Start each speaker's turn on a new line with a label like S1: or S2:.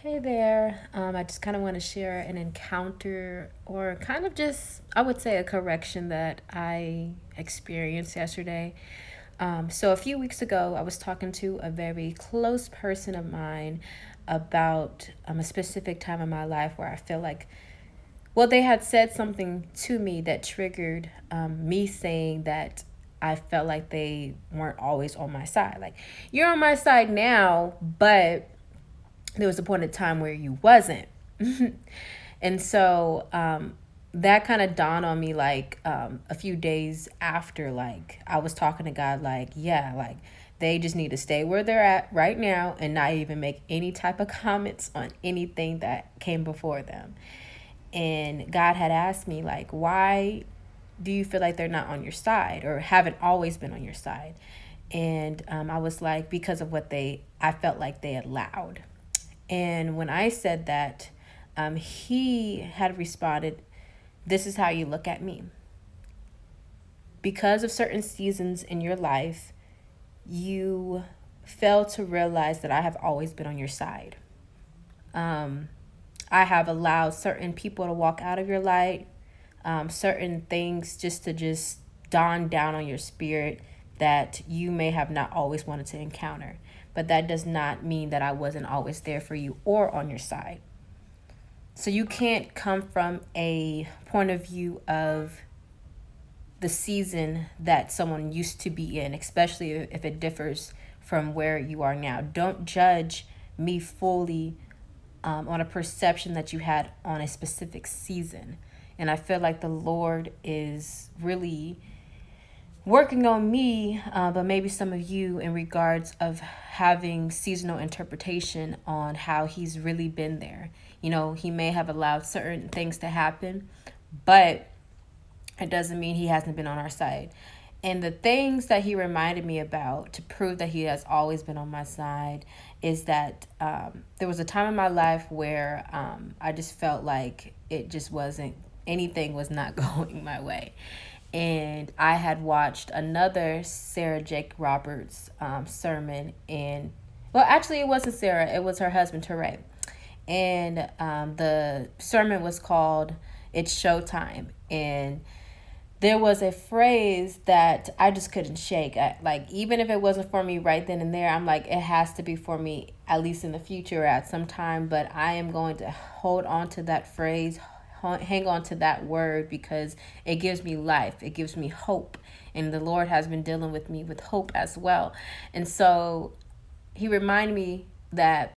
S1: Hey there. I just kind of want to share an encounter or kind of just, I would say, a correction that I experienced yesterday. So, a few weeks ago, I was talking to a very close person of mine about a specific time in my life where I feel like, well, they had said something to me that triggered me saying that I felt like they weren't always on my side. Like, you're on my side now, but there was a point in time where you wasn't. And so that kind of dawned on me like a few days after, like I was talking to God, like, yeah, like they just need to stay where they're at right now and not even make any type of comments on anything that came before them. And God had asked me, like, why do you feel like they're not on your side or haven't always been on your side? And I was like, because of what I felt like they allowed. And when I said that, he had responded, "This is how you look at me. Because of certain seasons in your life, you fail to realize that I have always been on your side. Um, I have allowed certain people to walk out of your light, certain things just dawn down on your spirit that you may have not always wanted to encounter. But that does not mean that I wasn't always there for you or on your side. So you can't come from a point of view of the season that someone used to be in, especially if it differs from where you are now. Don't judge me fully on a perception that you had on a specific season. And I feel like the Lord is really working on me, but maybe some of you in regards of having seasonal interpretation on how he's really been there. You know, he may have allowed certain things to happen, but it doesn't mean he hasn't been on our side. And the things that he reminded me about to prove that he has always been on my side is that there was a time in my life where I just felt like it just wasn't, anything was not going my way. And I had watched another Sarah Jake Roberts sermon, and well, actually, it wasn't Sarah, it was her husband, Teray. And the sermon was called "It's Showtime." And there was a phrase that I just couldn't shake. Like, even if it wasn't for me right then and there, I'm like, it has to be for me, at least in the future at some time. But I am going to hold on to that phrase, hang on to that word, because it gives me life, it gives me hope. And the Lord has been dealing with me with hope as well. And so he reminded me that